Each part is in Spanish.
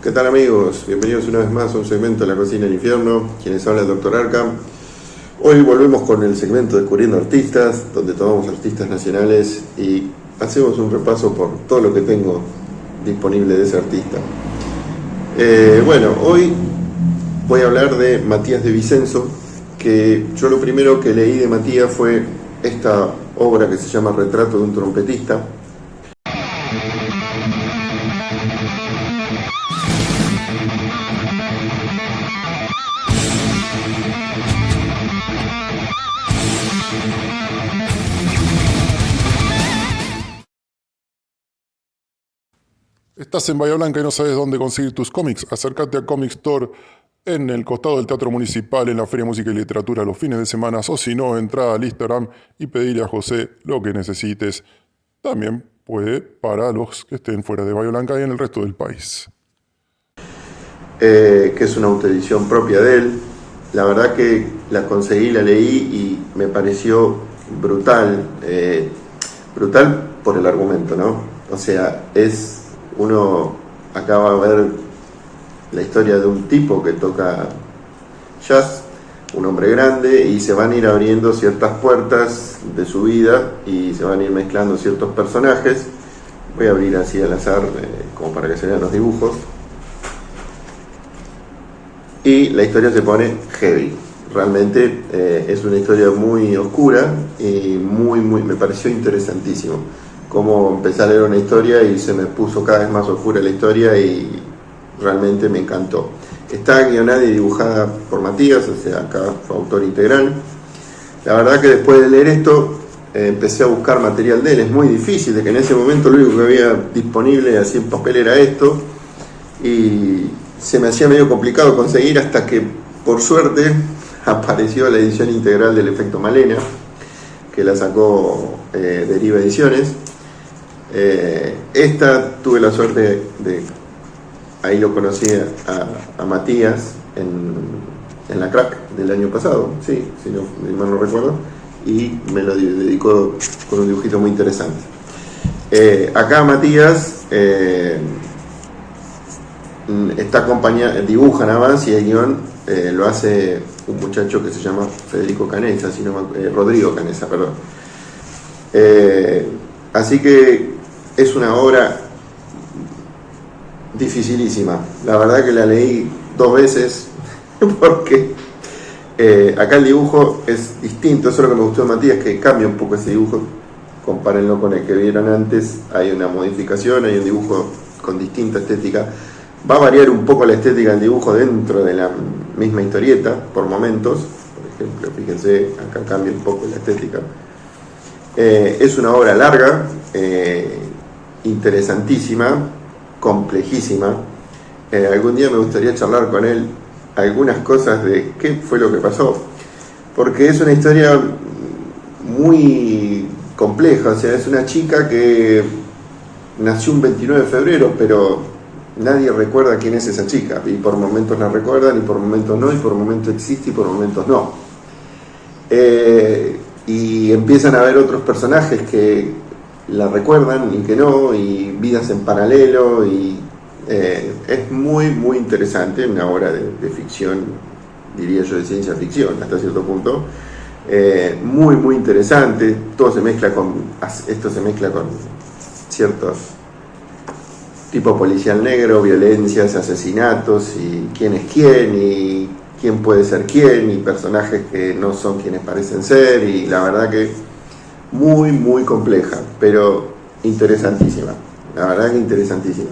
¿Qué tal, amigos? Bienvenidos una vez más a un segmento de La Cocina del Infierno. Quienes habla el Dr. Arkham. Hoy volvemos con el segmento Descubriendo Artistas, donde tomamos artistas nacionales y hacemos un repaso por todo lo que tengo disponible de ese artista. Hoy voy a hablar de Matías de Vicenzo, que yo lo primero que leí de Matías fue esta obra que se llama Retrato de un trompetista. ¿Estás en Bahía Blanca y no sabes dónde conseguir tus cómics? Acércate a Comic Store en el costado del Teatro Municipal, en la Feria de Música y Literatura los fines de semana, o si no, entra al Instagram y pedirle a José lo que necesites. También puede para los que estén fuera de Bahía Blanca y en el resto del país. Que es una autoedición propia de él. La verdad que la conseguí, la leí y me pareció brutal. Brutal por el argumento, ¿no? O sea, uno acaba de ver la historia de un tipo que toca jazz, un hombre grande, y se van a ir abriendo ciertas puertas de su vida y se van a ir mezclando ciertos personajes. Voy a abrir así al azar, como para que se vean los dibujos. Y la historia se pone heavy. Realmente es una historia muy oscura y me pareció interesantísimo. Cómo empecé a leer una historia y se me puso cada vez más oscura la historia y realmente me encantó. Está guionada y dibujada por Matías, o sea, acá fue autor integral. La verdad que después de leer esto empecé a buscar material de él. Es muy difícil, de que en ese momento lo único que había disponible así en papel era esto y se me hacía medio complicado conseguir hasta que por suerte apareció la edición integral del Efecto Malena, que la sacó Deriva Ediciones. Esta tuve la suerte de ahí lo conocí a Matías en la Crack del año pasado, sí, si no mal no recuerdo, y me lo dedicó con un dibujito muy interesante. Acá Matías está acompañado, dibuja nada más, y el guión lo hace un muchacho que se llama Federico Canessa, Rodrigo Canessa, perdón. Así que es una obra dificilísima. La verdad que la leí 2 veces porque acá el dibujo es distinto. Eso es lo que me gustó de Matías, que cambia un poco ese dibujo. Compárenlo con el que vieron antes. Hay una modificación, hay un dibujo con distinta estética. Va a variar un poco la estética del dibujo dentro de la misma historieta por momentos. Por ejemplo, fíjense, acá cambia un poco la estética. Es una obra larga, interesantísima, complejísima. Algún día me gustaría charlar con él algunas cosas de qué fue lo que pasó, porque es una historia muy compleja. O sea, es una chica que nació un 29 de febrero, pero nadie recuerda quién es esa chica, y por momentos la recuerdan y por momentos no, y por momentos existe y por momentos no. Y empiezan a haber otros personajes que la recuerdan y que no, y vidas en paralelo, y es muy muy interesante, una obra de ficción, diría yo, de ciencia ficción hasta cierto punto, muy muy interesante. Esto se mezcla con ciertos tipo policial negro, violencias, asesinatos, y quién es quién y quién puede ser quién, y personajes que no son quienes parecen ser, y la verdad que muy muy compleja, pero interesantísima, la verdad que interesantísima.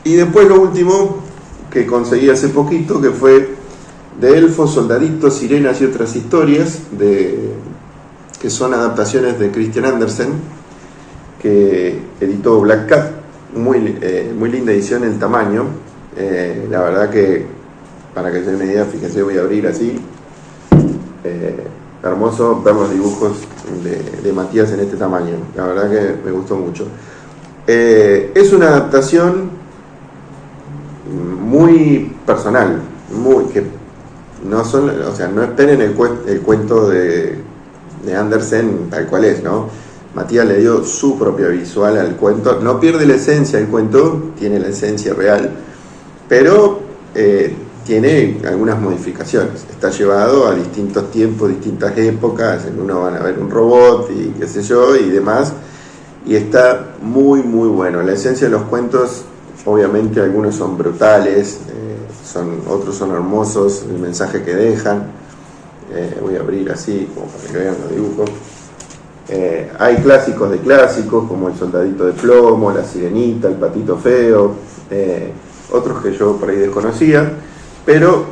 Y después lo último que conseguí hace poquito, que fue de Elfos, Soldaditos, Sirenas y otras historias, que son adaptaciones de Christian Andersen, que editó Black Cat. Muy linda edición en tamaño. La verdad que, para que se den una idea, fíjense, voy a abrir así. Hermoso ver los dibujos de Matías en este tamaño. La verdad que me gustó mucho. Es una adaptación muy personal, que no esperen el cuento de Andersen tal cual es, ¿no? Matías le dio su propia visual al cuento. No pierde la esencia del cuento, tiene la esencia real, pero tiene algunas modificaciones. Está llevado a distintos tiempos, distintas épocas. En uno van a ver un robot y qué sé yo y demás. Y está muy muy bueno. La esencia de los cuentos, obviamente algunos son brutales, otros son hermosos, el mensaje que dejan. Voy a abrir así como para que vean los dibujos. Hay clásicos de clásicos como El soldadito de plomo, La sirenita, El patito feo, otros que yo por ahí desconocía, pero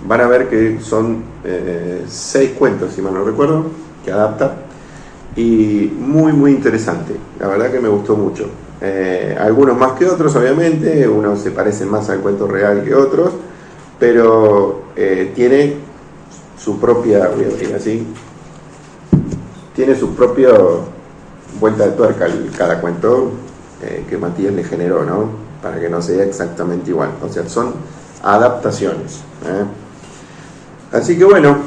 van a ver que son 6 cuentos, si mal no recuerdo, que adapta, y muy muy interesante, la verdad que me gustó mucho. Algunos más que otros, obviamente, unos se parecen más al cuento real que otros, pero tiene su propia, voy a abrir así, tiene su propia vuelta de tuerca cada cuento que Matías le generó, ¿no? Para que no sea exactamente igual. O sea, son adaptaciones. Así que bueno,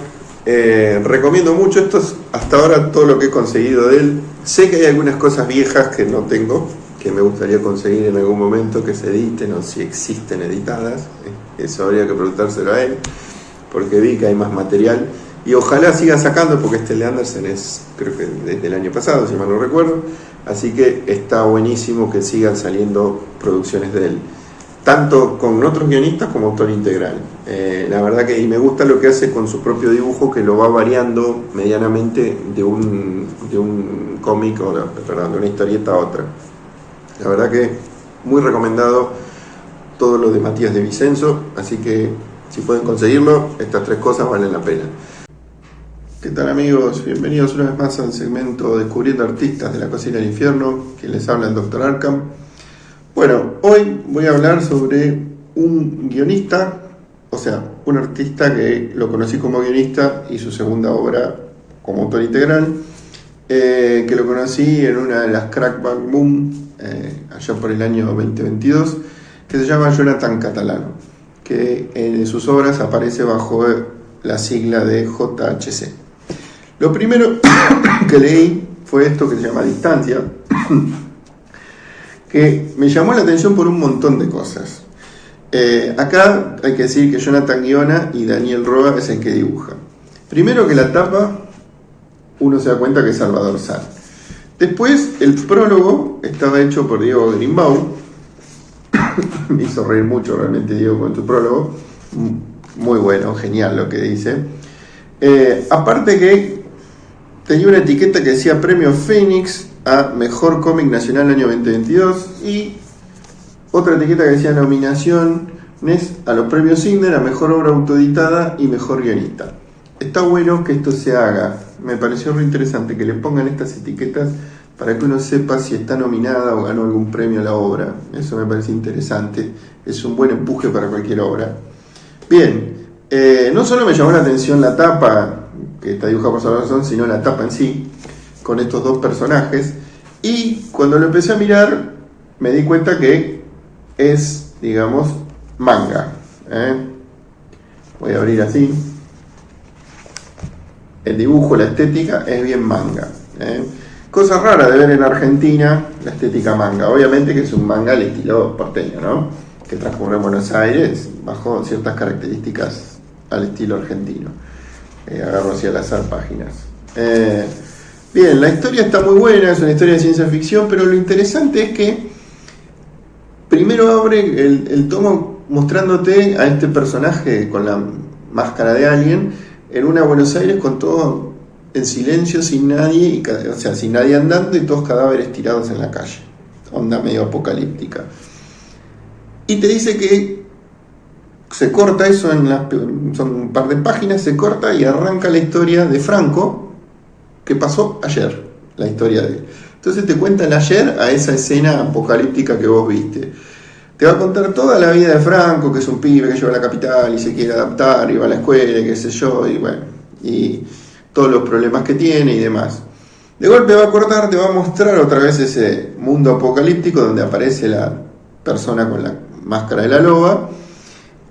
recomiendo mucho. Esto es hasta ahora todo lo que he conseguido de él. Sé que hay algunas cosas viejas que no tengo, que me gustaría conseguir en algún momento, que se editen o si existen editadas. Eso habría que preguntárselo a él, porque vi que hay más material. Y ojalá siga sacando, porque este de Andersen es, creo que desde el año pasado, si mal no recuerdo. Así que está buenísimo que sigan saliendo producciones de él, tanto con otros guionistas como autor integral. La verdad que y me gusta lo que hace con su propio dibujo, que lo va variando medianamente de un cómic, perdón, de una historieta a otra. La verdad que muy recomendado todo lo de Matías de Vicenzo, así que si pueden conseguirlo, estas 3 cosas valen la pena. ¿Qué tal amigos? Bienvenidos una vez más al segmento Descubriendo Artistas de la Cocina del Infierno, quien les habla el Dr. Arkham. Bueno, hoy voy a hablar sobre un guionista, o sea, un artista que lo conocí como guionista y su segunda obra como autor integral, que lo conocí en una de las Crack Bang Boom, allá por el año 2022, que se llama Jonathan Catalano, que en sus obras aparece bajo la sigla de JHC. Lo primero que leí fue esto que se llama Distancia, que me llamó la atención por un montón de cosas. Acá hay que decir que Jonathan guiona y Daniel Roa es el que dibuja. Primero que la tapa, uno se da cuenta que es Salvador Sal. Después, el prólogo estaba hecho por Diego Greenbaum. Me hizo reír mucho realmente Diego con su prólogo. Muy bueno, genial lo que dice. Aparte que tenía una etiqueta que decía Premio Fénix a Mejor Cómic Nacional año 2022 y otra etiqueta que decía nominaciones a los Premios Signer a Mejor Obra Autoeditada y Mejor Guionista. Está bueno que esto se haga. Me pareció muy interesante que le pongan estas etiquetas para que uno sepa si está nominada o ganó algún premio a la obra. Eso me parece interesante. Es un buen empuje para cualquier obra. Bien, no solo me llamó la atención la tapa, que está dibujada por Salvador Sal, sino la tapa en sí, con estos 2 personajes. Y cuando lo empecé a mirar, me di cuenta que es, digamos, manga. Voy a abrir así. El dibujo, la estética, es bien manga. Cosa rara de ver en Argentina, la estética manga. Obviamente que es un manga al estilo porteño, ¿no? Que transcurre en Buenos Aires bajo ciertas características al estilo argentino. Agarro así al azar páginas. Bien, la historia está muy buena, es una historia de ciencia ficción, pero lo interesante es que primero abre el tomo mostrándote a este personaje con la máscara de alien en una Buenos Aires con todo en silencio, sin nadie, o sea, sin nadie andando y todos cadáveres tirados en la calle. Onda medio apocalíptica. Y te dice que se corta eso, son un par de páginas, se corta y arranca la historia de Franco, que pasó ayer, la historia de él. Entonces te cuenta el ayer a esa escena apocalíptica que vos viste. Te va a contar toda la vida de Franco, que es un pibe que llega a la capital y se quiere adaptar, y va a la escuela, y qué sé yo, y bueno, y todos los problemas que tiene y demás. De golpe va a cortar, te va a mostrar otra vez ese mundo apocalíptico donde aparece la persona con la máscara de la loba.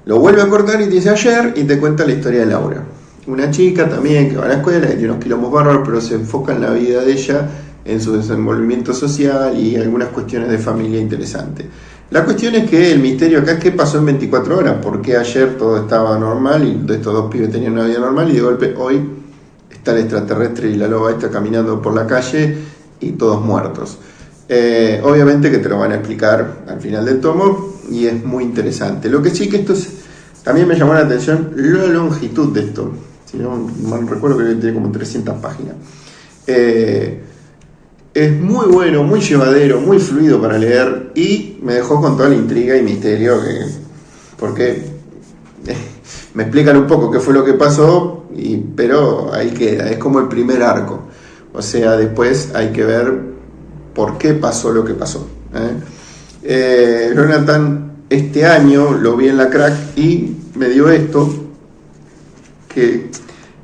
Lo vuelve a cortar y te dice ayer y te cuenta la historia de Laura. Una chica también que va a la escuela, que tiene unos quilombos bárbaros, pero se enfoca en la vida de ella, en su desenvolvimiento social y algunas cuestiones de familia interesantes. La cuestión es que el misterio acá es qué pasó en 24 horas, por qué ayer todo estaba normal y estos dos pibes tenían una vida normal y de golpe hoy está el extraterrestre y la loba esta caminando por la calle y todos muertos. Obviamente que te lo van a explicar al final del tomo y es muy interesante. Lo que sí que también me llamó la atención la longitud de esto. Si no mal recuerdo, creo que tiene como 300 páginas. Es muy bueno, muy llevadero, muy fluido para leer y me dejó con toda la intriga y misterio porque me explican un poco qué fue lo que pasó, pero ahí queda, es como el primer arco. O sea, después hay que ver por qué pasó lo que pasó. Jonathan este año lo vi en la Crack y me dio esto, que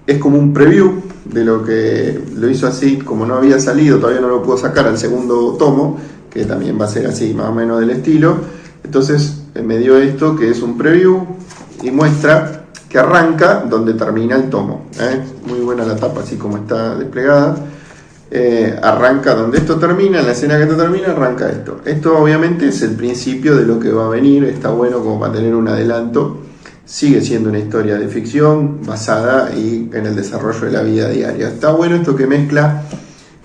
es como un preview de lo que lo hizo así, como no había salido, todavía no lo puedo sacar al segundo tomo, que también va a ser así, más o menos del estilo. Entonces me dio esto, que es un preview, y muestra que arranca donde termina el tomo. Muy buena la tapa, así como está desplegada. Arranca donde esto termina, en la escena que esto termina, arranca esto. Esto obviamente es el principio de lo que va a venir, está bueno como para tener un adelanto. Sigue siendo una historia de ficción basada en el desarrollo de la vida diaria. Está bueno esto que mezcla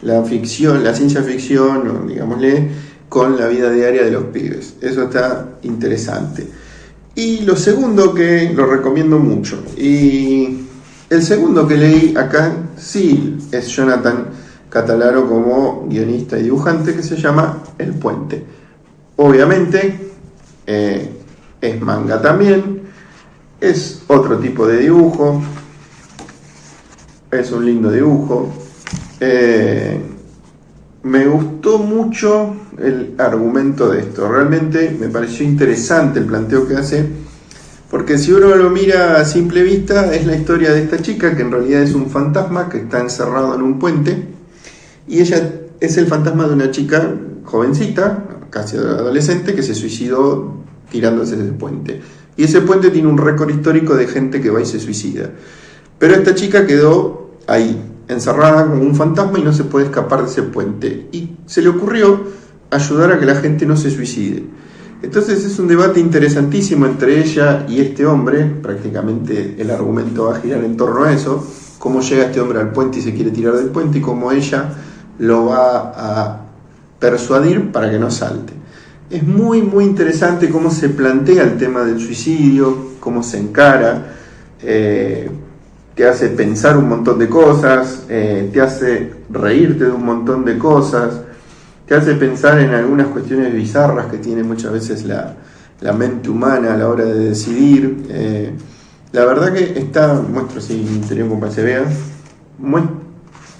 la ficción, la ciencia ficción, digámosle, con la vida diaria de los pibes. Eso está interesante. Y lo segundo que lo recomiendo mucho, y el segundo que leí acá sí es Jonathan Catalano como guionista y dibujante, que se llama El Puente. Obviamente es manga también, es otro tipo de dibujo, es un lindo dibujo. Me gustó mucho el argumento de esto, realmente me pareció interesante el planteo que hace, porque si uno lo mira a simple vista es la historia de esta chica que en realidad es un fantasma que está encerrado en un puente, y ella es el fantasma de una chica jovencita, casi adolescente, que se suicidó tirándose de ese puente, y ese puente tiene un récord histórico de gente que va y se suicida, pero esta chica quedó ahí encerrada como un fantasma y no se puede escapar de ese puente, y se le ocurrió ayudar a que la gente no se suicide. Entonces es un debate interesantísimo entre ella y este hombre. Prácticamente el argumento va a girar en torno a eso, cómo llega este hombre al puente y se quiere tirar del puente, y cómo ella lo va a persuadir para que no salte. Es muy muy interesante cómo se plantea el tema del suicidio, cómo se encara, te hace pensar un montón de cosas, te hace reírte de un montón de cosas, te hace pensar en algunas cuestiones bizarras que tiene muchas veces la mente humana a la hora de decidir. La verdad que muestro así mi interior como para que se vea,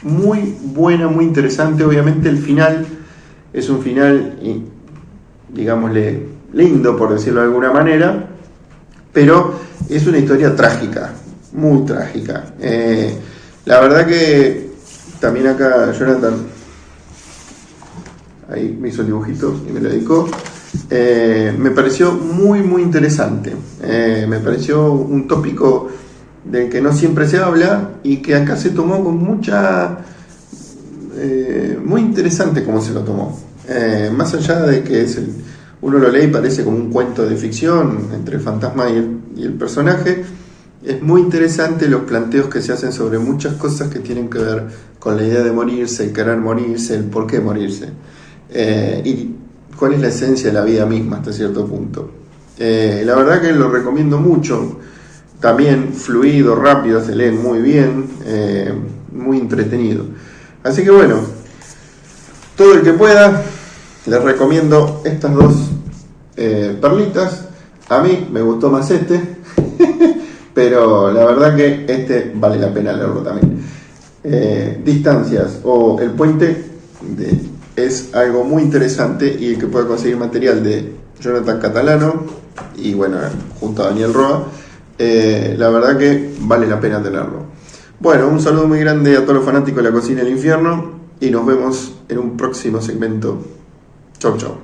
muy buena, muy interesante. Obviamente el final es un final, digámosle, lindo, por decirlo de alguna manera, pero es una historia trágica, muy trágica. La verdad que también acá Jonathan ahí me hizo el dibujito y me lo dedicó. Me pareció muy muy interesante. Me pareció un tópico del que no siempre se habla y que acá se tomó con mucha muy interesante como se lo tomó. Más allá de que uno lo lee y parece como un cuento de ficción entre el fantasma y el personaje, es muy interesante los planteos que se hacen sobre muchas cosas que tienen que ver con la idea de morirse, el querer morirse, el por qué morirse, y cuál es la esencia de la vida misma hasta cierto punto. La verdad que lo recomiendo mucho, también fluido, rápido, se lee muy bien, muy entretenido. Así que bueno, todo el que pueda, les recomiendo estas dos perlitas. A mí me gustó más pero la verdad que vale la pena leerlo también. Distancias o El Puente es algo muy interesante, y el que pueda conseguir material de Jonathan Catalano y bueno, junto a Daniel Roa, la verdad que vale la pena tenerlo. Bueno, un saludo muy grande a todos los fanáticos de La Cocina del Infierno y nos vemos en un próximo segmento. Chau chau.